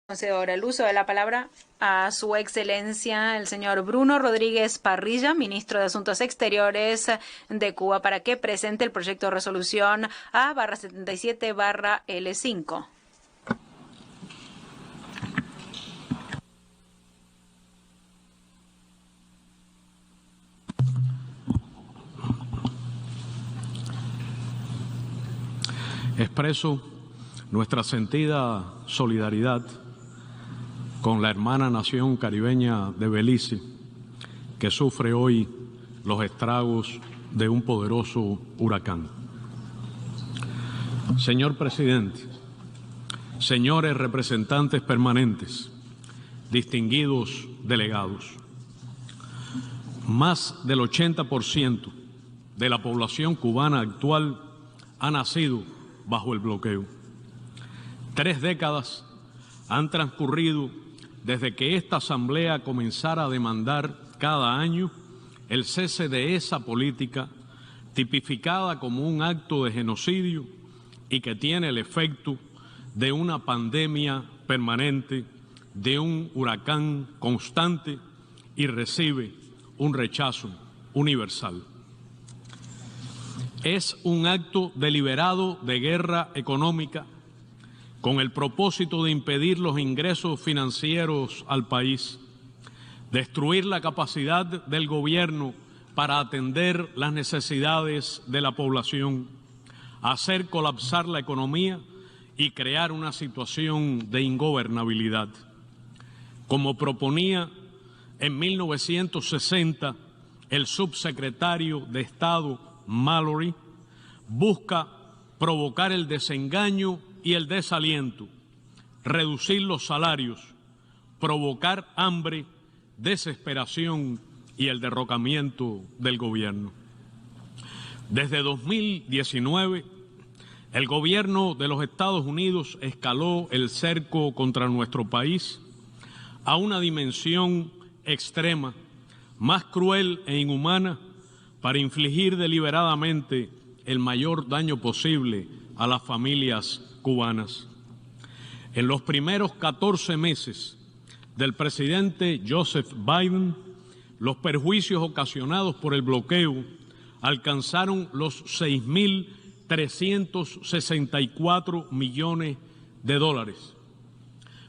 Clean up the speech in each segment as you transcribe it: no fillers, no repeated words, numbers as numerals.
Concedo ahora el uso de la palabra a su excelencia el señor Bruno Rodríguez Parrilla, ministro de Asuntos Exteriores de Cuba, para que presente el proyecto de resolución A/77/L5. Expreso nuestra sentida solidaridad con la hermana nación caribeña de Belice, que sufre hoy los estragos de un poderoso huracán. Señor presidente, señores representantes permanentes, distinguidos delegados, más del 80% de la población cubana actual ha nacido bajo el bloqueo. 3 décadas han transcurrido desde que esta Asamblea comenzara a demandar cada año el cese de esa política tipificada como un acto de genocidio y que tiene el efecto de una pandemia permanente, de un huracán constante y recibe un rechazo universal. Es un acto deliberado de guerra económica con el propósito de impedir los ingresos financieros al país, destruir la capacidad del gobierno para atender las necesidades de la población, hacer colapsar la economía y crear una situación de ingobernabilidad. Como proponía en 1960 el subsecretario de Estado Mallory, busca provocar el desengaño y el desaliento, reducir los salarios, provocar hambre, desesperación y el derrocamiento del gobierno. Desde 2019, el gobierno de los Estados Unidos escaló el cerco contra nuestro país a una dimensión extrema, más cruel e inhumana, para infligir deliberadamente el mayor daño posible a las familias cubanas. En los primeros 14 meses del presidente Joseph Biden, los perjuicios ocasionados por el bloqueo alcanzaron los 6.364 millones de dólares,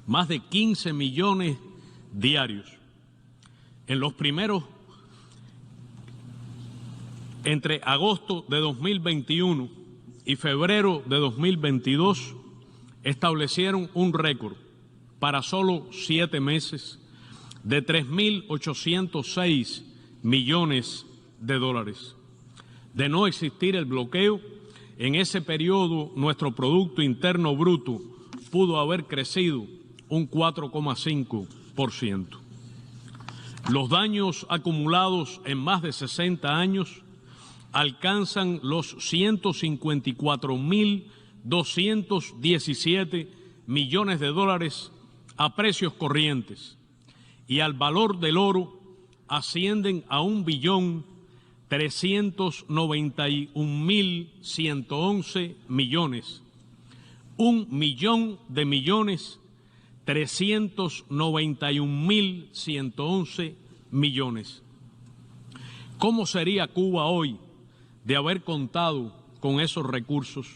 más de 15 millones diarios. Entre agosto de 2021 y febrero de 2022 establecieron un récord para solo 7 meses de 3.806 millones de dólares. De no existir el bloqueo, en ese periodo nuestro Producto Interno Bruto pudo haber crecido un 4,5%. Los daños acumulados en más de 60 años alcanzan los 154.217 millones de dólares a precios corrientes y al valor del oro ascienden a 1.391.111 millones. 1.391.111 millones. ¿Cómo sería Cuba hoy de haber contado con esos recursos?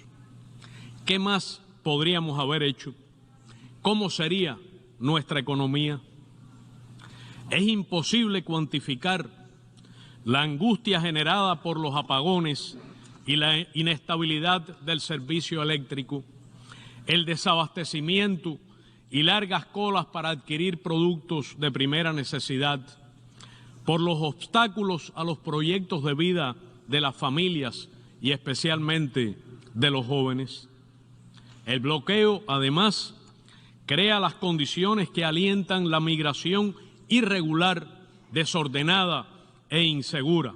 ¿Qué más podríamos haber hecho? ¿Cómo sería nuestra economía? Es imposible cuantificar la angustia generada por los apagones y la inestabilidad del servicio eléctrico, el desabastecimiento y largas colas para adquirir productos de primera necesidad, por los obstáculos a los proyectos de vida de las familias y especialmente de los jóvenes. El bloqueo, además, crea las condiciones que alientan la migración irregular, desordenada e insegura.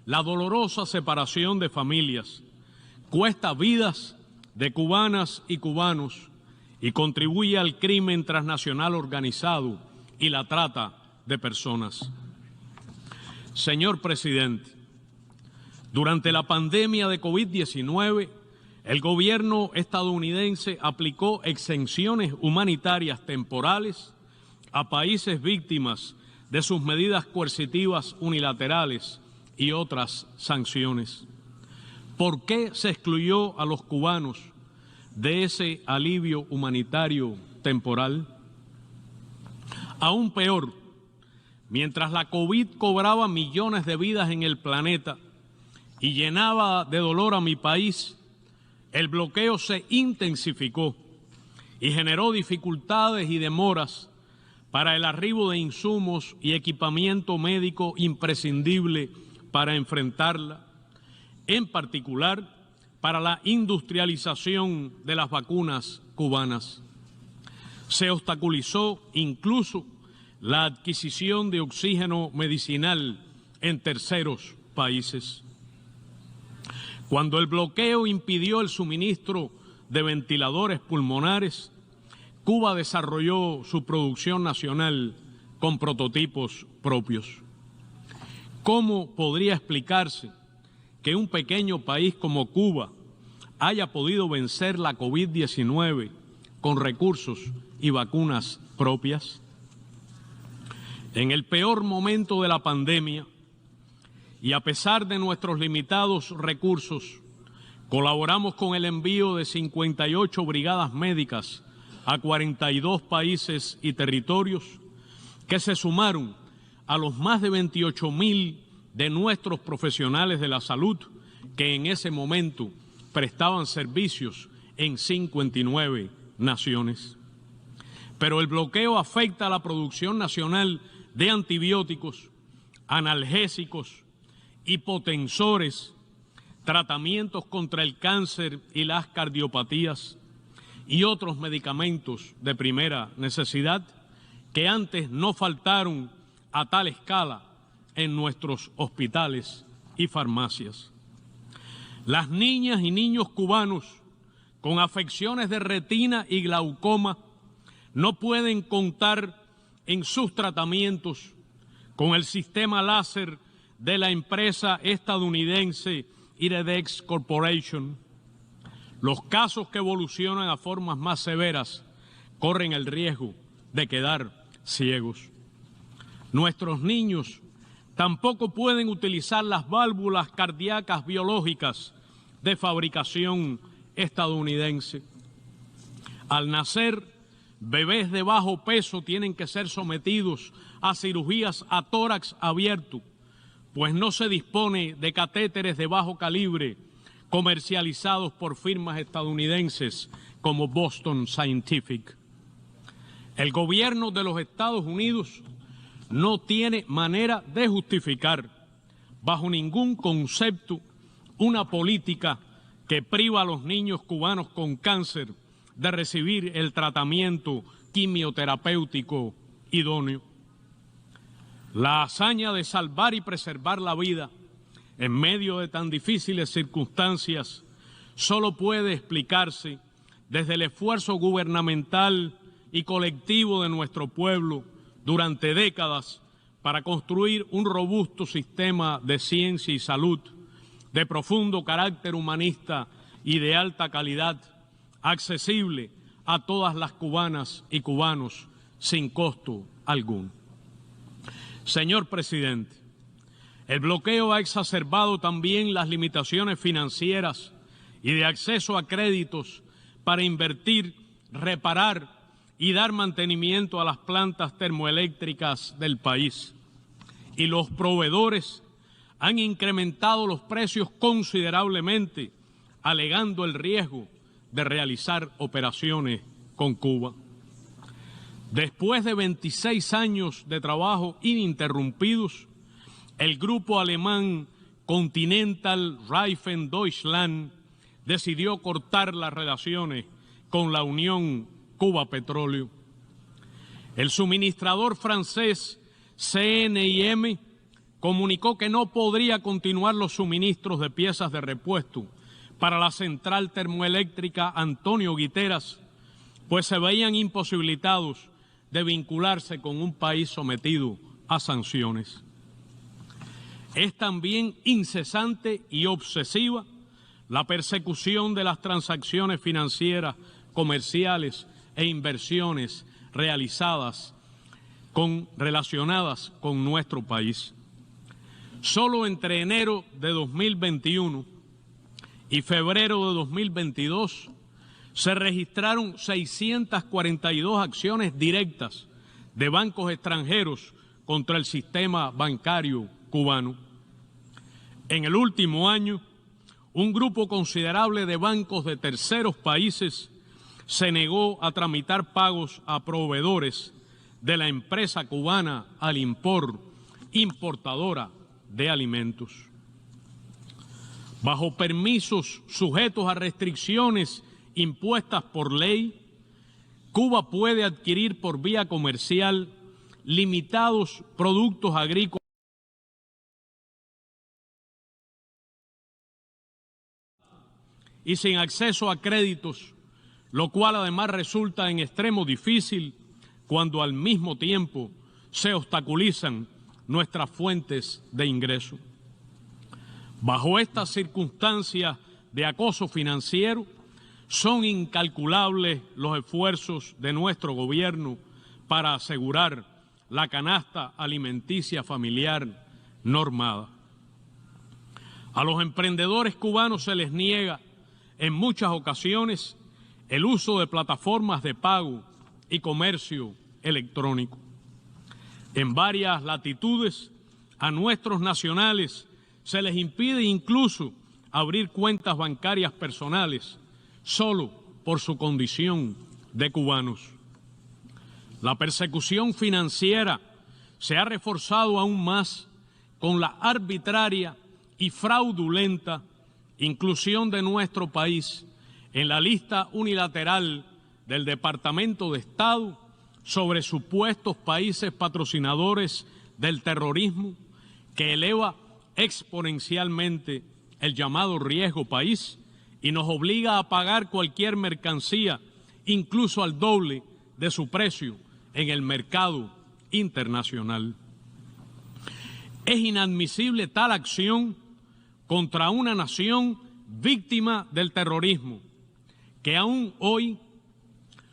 La dolorosa separación de familias cuesta vidas de cubanas y cubanos y contribuye al crimen transnacional organizado y la trata de personas. Señor presidente, durante la pandemia de COVID-19, el gobierno estadounidense aplicó exenciones humanitarias temporales a países víctimas de sus medidas coercitivas unilaterales y otras sanciones. ¿Por qué se excluyó a los cubanos de ese alivio humanitario temporal? Aún peor, mientras la COVID cobraba millones de vidas en el planeta y llenaba de dolor a mi país, el bloqueo se intensificó y generó dificultades y demoras para el arribo de insumos y equipamiento médico imprescindible para enfrentarla, en particular para la industrialización de las vacunas cubanas. Se obstaculizó incluso la adquisición de oxígeno medicinal en terceros países. Cuando el bloqueo impidió el suministro de ventiladores pulmonares, Cuba desarrolló su producción nacional con prototipos propios. ¿Cómo podría explicarse que un pequeño país como Cuba haya podido vencer la COVID-19 con recursos y vacunas propias? En el peor momento de la pandemia, y a pesar de nuestros limitados recursos, colaboramos con el envío de 58 brigadas médicas a 42 países y territorios que se sumaron a los más de 28.000 de nuestros profesionales de la salud que en ese momento prestaban servicios en 59 naciones. Pero el bloqueo afecta a la producción nacional de antibióticos, analgésicos, hipotensores, tratamientos contra el cáncer y las cardiopatías y otros medicamentos de primera necesidad que antes no faltaron a tal escala en nuestros hospitales y farmacias. Las niñas y niños cubanos con afecciones de retina y glaucoma no pueden contar en sus tratamientos con el sistema láser de la empresa estadounidense Iridex Corporation. Los casos que evolucionan a formas más severas corren el riesgo de quedar ciegos. Nuestros niños tampoco pueden utilizar las válvulas cardíacas biológicas de fabricación estadounidense. Al nacer, bebés de bajo peso tienen que ser sometidos a cirugías a tórax abierto, pues no se dispone de catéteres de bajo calibre comercializados por firmas estadounidenses como Boston Scientific. El gobierno de los Estados Unidos no tiene manera de justificar, bajo ningún concepto, una política que priva a los niños cubanos con cáncer de recibir el tratamiento quimioterapéutico idóneo. La hazaña de salvar y preservar la vida en medio de tan difíciles circunstancias solo puede explicarse desde el esfuerzo gubernamental y colectivo de nuestro pueblo durante décadas para construir un robusto sistema de ciencia y salud de profundo carácter humanista y de alta calidad, accesible a todas las cubanas y cubanos sin costo alguno. Señor presidente, el bloqueo ha exacerbado también las limitaciones financieras y de acceso a créditos para invertir, reparar y dar mantenimiento a las plantas termoeléctricas del país. Y los proveedores han incrementado los precios considerablemente, alegando el riesgo de realizar operaciones con Cuba. Después de 26 años de trabajo ininterrumpidos, el grupo alemán Continental Reifen Deutschland decidió cortar las relaciones con la Unión Cuba Petróleo. El suministrador francés CNIM comunicó que no podría continuar los suministros de piezas de repuesto para la central termoeléctrica Antonio Guiteras, pues se veían imposibilitados de vincularse con un país sometido a sanciones. Es también incesante y obsesiva la persecución de las transacciones financieras, comerciales e inversiones realizadas relacionadas con nuestro país. Solo entre enero de 2021 y febrero de 2022 se registraron 642 acciones directas de bancos extranjeros contra el sistema bancario cubano. En el último año, un grupo considerable de bancos de terceros países se negó a tramitar pagos a proveedores de la empresa cubana Alimport, importadora de alimentos. Bajo permisos sujetos a restricciones impuestas por ley, Cuba puede adquirir por vía comercial limitados productos agrícolas y sin acceso a créditos, lo cual además resulta en extremo difícil cuando al mismo tiempo se obstaculizan nuestras fuentes de ingreso. Bajo estas circunstancias de acoso financiero, son incalculables los esfuerzos de nuestro gobierno para asegurar la canasta alimenticia familiar normada. A los emprendedores cubanos se les niega en muchas ocasiones el uso de plataformas de pago y comercio electrónico. En varias latitudes, a nuestros nacionales se les impide incluso abrir cuentas bancarias personales solo por su condición de cubanos. La persecución financiera se ha reforzado aún más con la arbitraria y fraudulenta inclusión de nuestro país en la lista unilateral del Departamento de Estado sobre supuestos países patrocinadores del terrorismo, que eleva exponencialmente el llamado riesgo país y nos obliga a pagar cualquier mercancía, incluso al doble de su precio en el mercado internacional. Es inadmisible tal acción contra una nación víctima del terrorismo, que aún hoy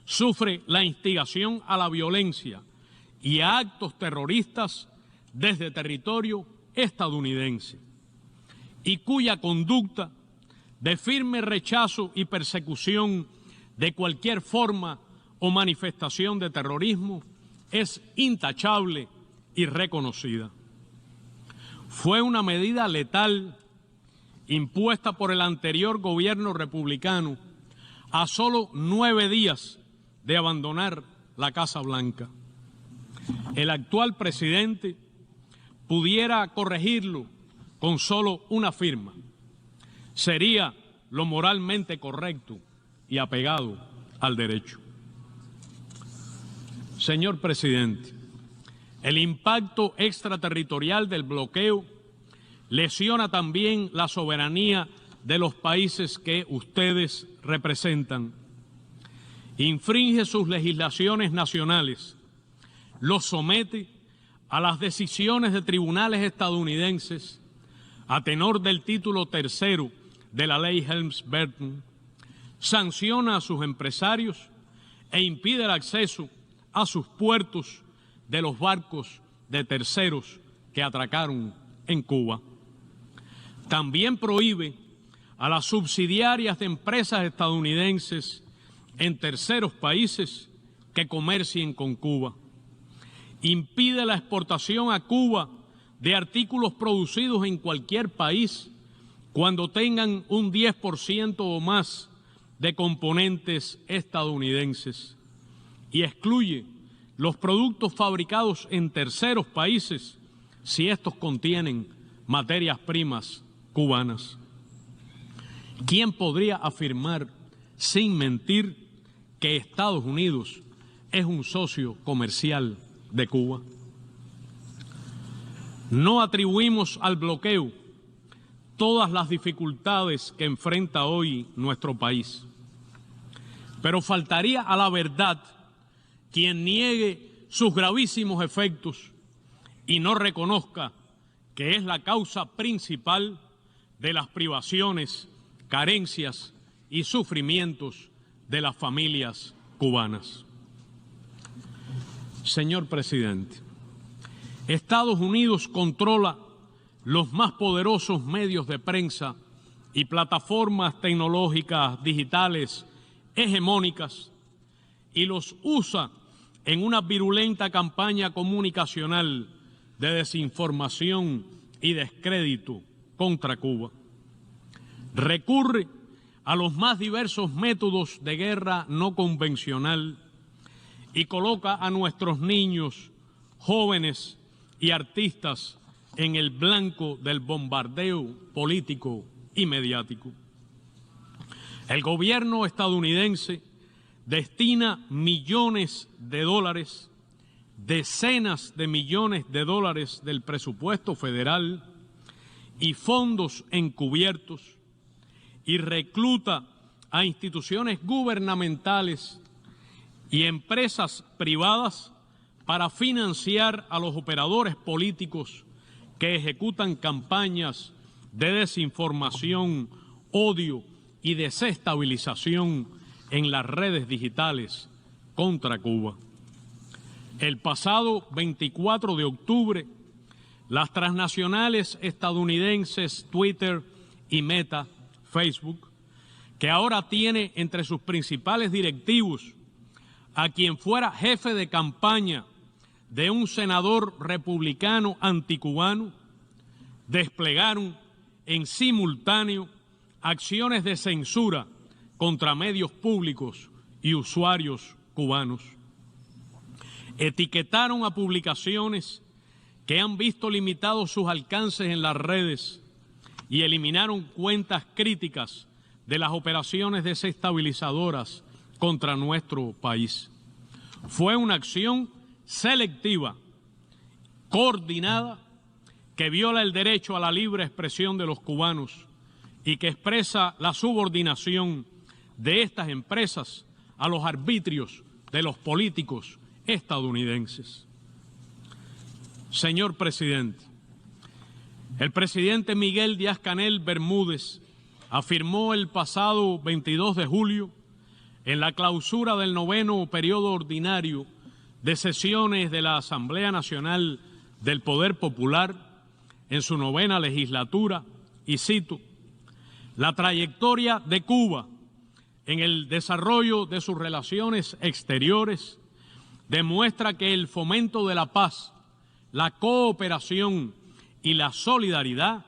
sufre la instigación a la violencia y a actos terroristas desde territorio estadounidense, y cuya conducta de firme rechazo y persecución de cualquier forma o manifestación de terrorismo es intachable y reconocida. Fue una medida letal impuesta por el anterior gobierno republicano a solo 9 días de abandonar la Casa Blanca. El actual presidente pudiera corregirlo con solo una firma. Sería lo moralmente correcto y apegado al derecho. Señor presidente, el impacto extraterritorial del bloqueo lesiona también la soberanía de los países que ustedes representan. Infringe sus legislaciones nacionales, los somete a las decisiones de tribunales estadounidenses a tenor del título tercero de la ley Helms-Burton, sanciona a sus empresarios e impide el acceso a sus puertos de los barcos de terceros que atracaron en Cuba. También prohíbe a las subsidiarias de empresas estadounidenses en terceros países que comercien con Cuba. Impide la exportación a Cuba de artículos producidos en cualquier país cuando tengan un 10% o más de componentes estadounidenses, y excluye los productos fabricados en terceros países si estos contienen materias primas cubanas. ¿Quién podría afirmar sin mentir que Estados Unidos es un socio comercial de Cuba? No atribuimos al bloqueo todas las dificultades que enfrenta hoy nuestro país, pero faltaría a la verdad quien niegue sus gravísimos efectos y no reconozca que es la causa principal de las privaciones carencias y sufrimientos de las familias cubanas. Señor presidente, Estados Unidos controla los más poderosos medios de prensa y plataformas tecnológicas digitales hegemónicas y los usa en una virulenta campaña comunicacional de desinformación y descrédito contra Cuba. Recurre a los más diversos métodos de guerra no convencional y coloca a nuestros niños, jóvenes y artistas en el blanco del bombardeo político y mediático. El gobierno estadounidense destina millones de dólares, decenas de millones de dólares del presupuesto federal y fondos encubiertos y recluta a instituciones gubernamentales y empresas privadas para financiar a los operadores políticos que ejecutan campañas de desinformación, odio y desestabilización en las redes digitales contra Cuba. El pasado 24 de octubre, las transnacionales estadounidenses Twitter y Meta, Facebook, que ahora tiene entre sus principales directivos a quien fuera jefe de campaña de un senador republicano anticubano, desplegaron en simultáneo acciones de censura contra medios públicos y usuarios cubanos. Etiquetaron a publicaciones que han visto limitados sus alcances en las redes y eliminaron cuentas críticas de las operaciones desestabilizadoras contra nuestro país. Fue una acción selectiva, coordinada, que viola el derecho a la libre expresión de los cubanos y que expresa la subordinación de estas empresas a los arbitrios de los políticos estadounidenses. Señor presidente, el presidente Miguel Díaz-Canel Bermúdez afirmó el pasado 22 de julio en la clausura del 9º periodo ordinario de sesiones de la Asamblea Nacional del Poder Popular en su 9ª legislatura, y cito: la trayectoria de Cuba en el desarrollo de sus relaciones exteriores demuestra que el fomento de la paz, la cooperación y la solidaridad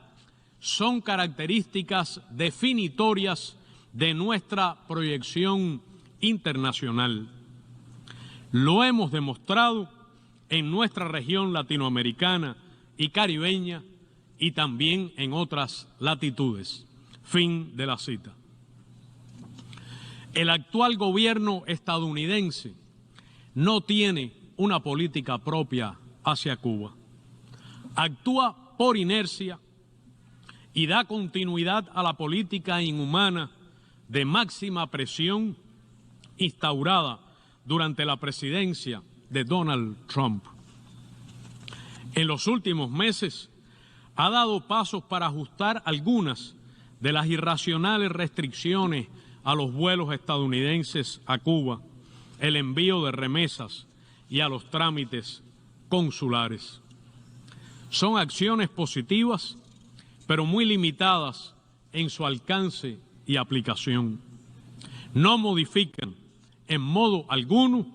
son características definitorias de nuestra proyección internacional. Lo hemos demostrado en nuestra región latinoamericana y caribeña y también en otras latitudes. Fin de la cita. El actual gobierno estadounidense no tiene una política propia hacia Cuba. Actúa por inercia y da continuidad a la política inhumana de máxima presión instaurada durante la presidencia de Donald Trump. En los últimos meses ha dado pasos para ajustar algunas de las irracionales restricciones a los vuelos estadounidenses a Cuba, el envío de remesas y a los trámites consulares. Son acciones positivas, pero muy limitadas en su alcance y aplicación. No modifican en modo alguno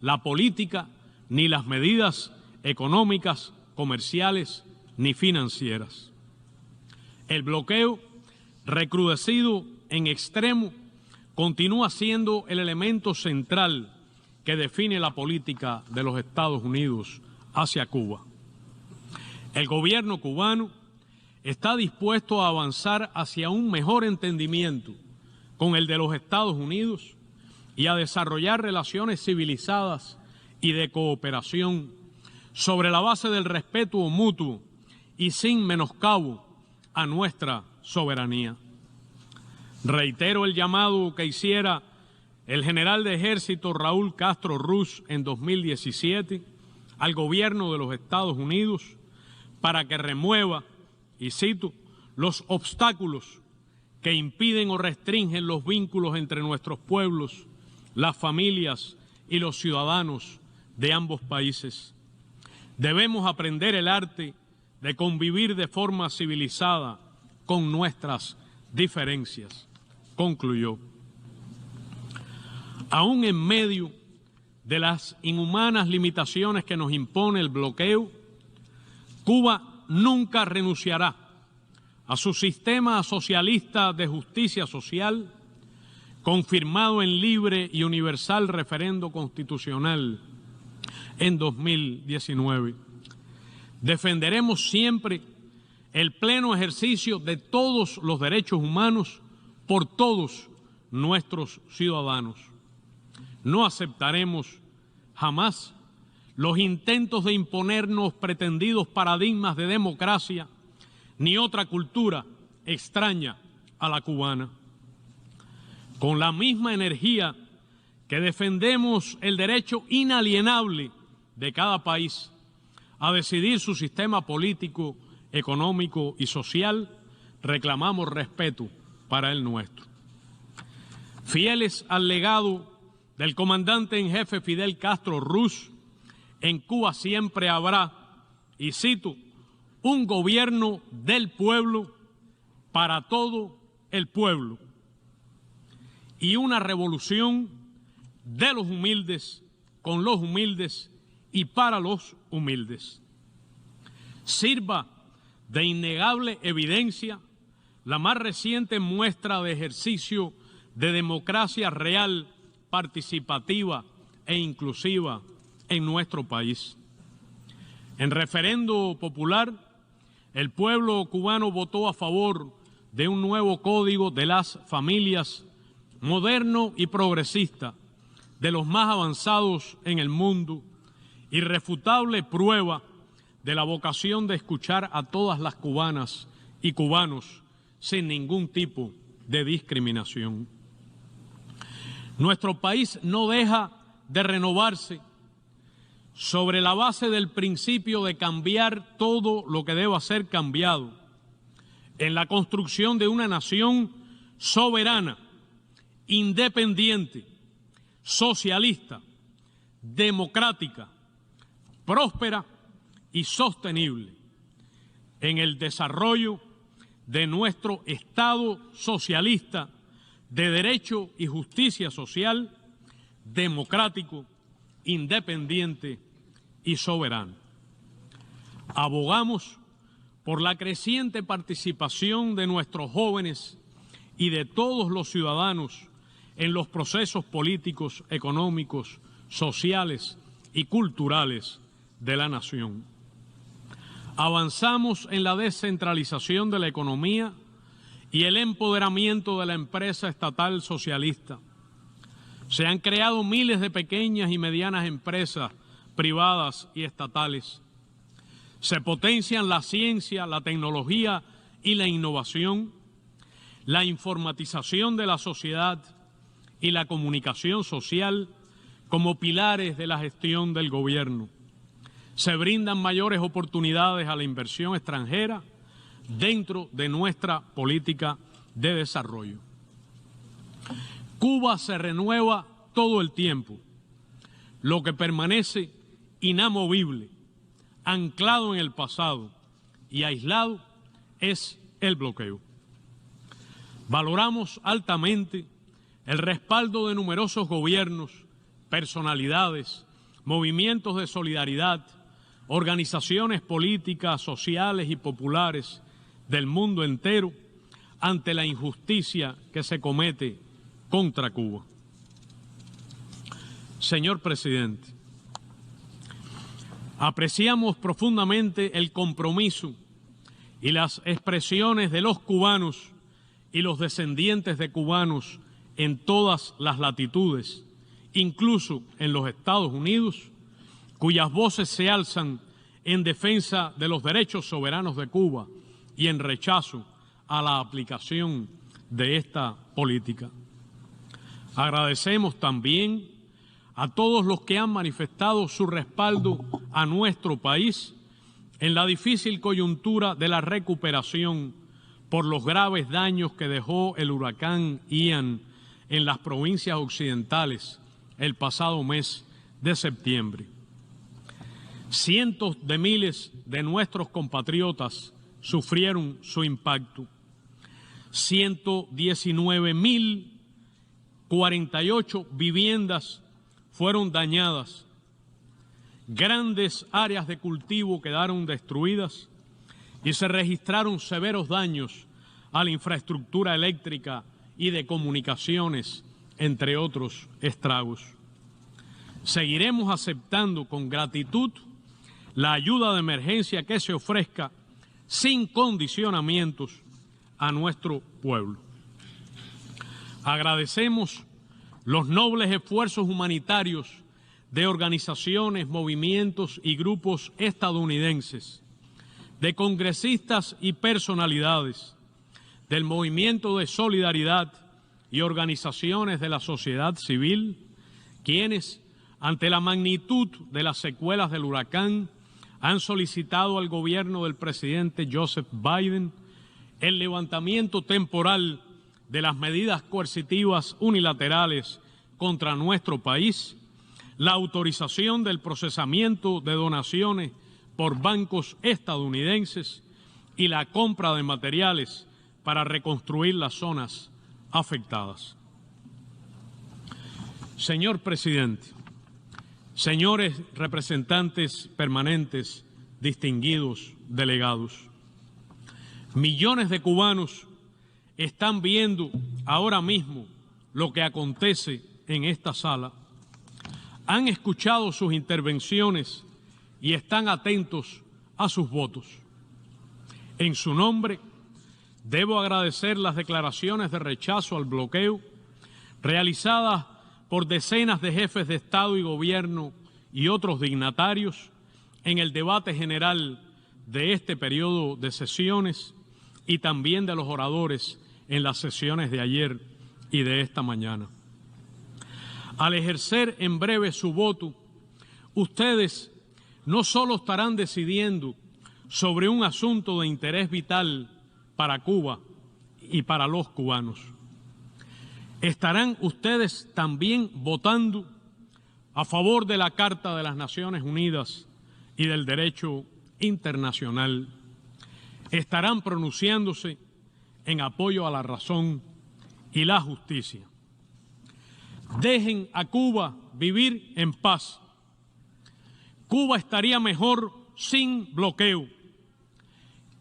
la política ni las medidas económicas, comerciales ni financieras. El bloqueo, recrudecido en extremo, continúa siendo el elemento central que define la política de los Estados Unidos hacia Cuba. El gobierno cubano está dispuesto a avanzar hacia un mejor entendimiento con el de los Estados Unidos y a desarrollar relaciones civilizadas y de cooperación sobre la base del respeto mutuo y sin menoscabo a nuestra soberanía. Reitero el llamado que hiciera el general de ejército Raúl Castro Ruz en 2017 al gobierno de los Estados Unidos para que remueva, y cito, los obstáculos que impiden o restringen los vínculos entre nuestros pueblos, las familias y los ciudadanos de ambos países. Debemos aprender el arte de convivir de forma civilizada con nuestras diferencias, concluyó. Aún en medio de las inhumanas limitaciones que nos impone el bloqueo, Cuba nunca renunciará a su sistema socialista de justicia social, confirmado en libre y universal referendo constitucional en 2019. Defenderemos siempre el pleno ejercicio de todos los derechos humanos por todos nuestros ciudadanos. No aceptaremos jamás los intentos de imponernos pretendidos paradigmas de democracia ni otra cultura extraña a la cubana. Con la misma energía que defendemos el derecho inalienable de cada país a decidir su sistema político, económico y social, reclamamos respeto para el nuestro. Fieles al legado del comandante en jefe Fidel Castro Ruz, en Cuba siempre habrá, y cito, un gobierno del pueblo para todo el pueblo y una revolución de los humildes, con los humildes y para los humildes. Sirva de innegable evidencia la más reciente muestra de ejercicio de democracia real, participativa e inclusiva en nuestro país. En referendo popular, el pueblo cubano votó a favor de un nuevo código de las familias moderno y progresista, de los más avanzados en el mundo, irrefutable prueba de la vocación de escuchar a todas las cubanas y cubanos sin ningún tipo de discriminación. Nuestro país no deja de renovarse sobre la base del principio de cambiar todo lo que deba ser cambiado en la construcción de una nación soberana, independiente, socialista, democrática, próspera y sostenible, en el desarrollo de nuestro Estado socialista de derecho y justicia social, democrático, independiente y soberano. Abogamos por la creciente participación de nuestros jóvenes y de todos los ciudadanos en los procesos políticos, económicos, sociales y culturales de la nación. Avanzamos en la descentralización de la economía y el empoderamiento de la empresa estatal socialista. Se han creado miles de pequeñas y medianas empresas privadas y estatales. Se potencian la ciencia, la tecnología y la innovación, la informatización de la sociedad y la comunicación social como pilares de la gestión del gobierno. Se brindan mayores oportunidades a la inversión extranjera dentro de nuestra política de desarrollo. Cuba se renueva todo el tiempo. Lo que permanece inamovible, anclado en el pasado y aislado, es el bloqueo. Valoramos altamente el respaldo de numerosos gobiernos, personalidades, movimientos de solidaridad, organizaciones políticas, sociales y populares del mundo entero ante la injusticia que se comete contra Cuba. Señor presidente, apreciamos profundamente el compromiso y las expresiones de los cubanos y los descendientes de cubanos en todas las latitudes, incluso en los Estados Unidos, cuyas voces se alzan en defensa de los derechos soberanos de Cuba y en rechazo a la aplicación de esta política. Agradecemos también a todos los que han manifestado su respaldo a nuestro país en la difícil coyuntura de la recuperación por los graves daños que dejó el huracán Ian en las provincias occidentales el pasado mes de septiembre. Cientos de miles de nuestros compatriotas sufrieron su impacto. 119.048 viviendas fueron dañadas. Grandes áreas de cultivo quedaron destruidas y se registraron severos daños a la infraestructura eléctrica y de comunicaciones, entre otros estragos. Seguiremos aceptando con gratitud la ayuda de emergencia que se ofrezca sin condicionamientos a nuestro pueblo. Agradecemos los nobles esfuerzos humanitarios de organizaciones, movimientos y grupos estadounidenses, de congresistas y personalidades, del movimiento de solidaridad y organizaciones de la sociedad civil, quienes, ante la magnitud de las secuelas del huracán, han solicitado al gobierno del presidente Joseph Biden el levantamiento temporal de las medidas coercitivas unilaterales contra nuestro país, la autorización del procesamiento de donaciones por bancos estadounidenses y la compra de materiales para reconstruir las zonas afectadas. Señor presidente, señores representantes permanentes, distinguidos delegados, millones de cubanos están viendo ahora mismo lo que acontece en esta sala, han escuchado sus intervenciones y están atentos a sus votos. En su nombre, debo agradecer las declaraciones de rechazo al bloqueo realizadas por decenas de jefes de Estado y Gobierno y otros dignatarios en el debate general de este periodo de sesiones y también de los oradores en las sesiones de ayer y de esta mañana. Al ejercer en breve su voto, ustedes no solo estarán decidiendo sobre un asunto de interés vital para Cuba y para los cubanos, estarán ustedes también votando a favor de la Carta de las Naciones Unidas y del derecho internacional. Estarán pronunciándose en apoyo a la razón y la justicia. Dejen a Cuba vivir en paz. Cuba estaría mejor sin bloqueo.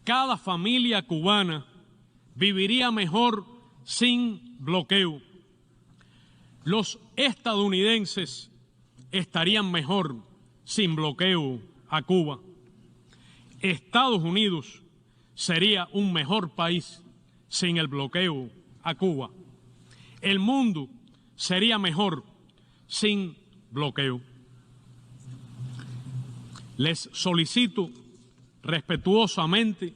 Cada familia cubana viviría mejor sin bloqueo. Los estadounidenses estarían mejor sin bloqueo a Cuba. Estados Unidos sería un mejor país sin el bloqueo a Cuba. El mundo sería mejor sin bloqueo. Les solicito respetuosamente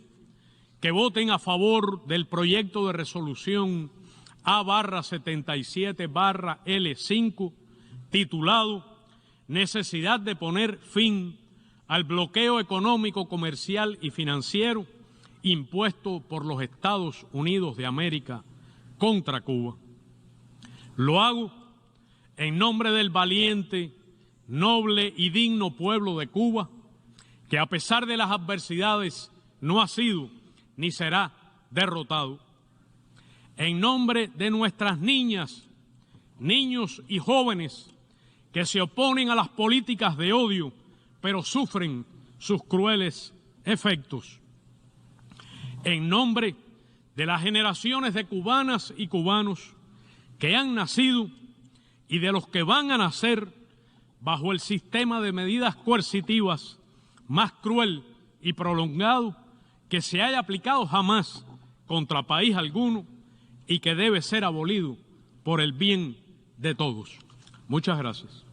que voten a favor del proyecto de resolución A/77/L5 titulado Necesidad de poner fin al bloqueo económico, comercial y financiero impuesto por los Estados Unidos de América contra Cuba. Lo hago en nombre del valiente, noble y digno pueblo de Cuba, que a pesar de las adversidades no ha sido ni será derrotado. En nombre de nuestras niñas, niños y jóvenes que se oponen a las políticas de odio, pero sufren sus crueles efectos. En nombre de las generaciones de cubanas y cubanos que han nacido y de los que van a nacer bajo el sistema de medidas coercitivas más cruel y prolongado que se haya aplicado jamás contra país alguno y que debe ser abolido por el bien de todos. Muchas gracias.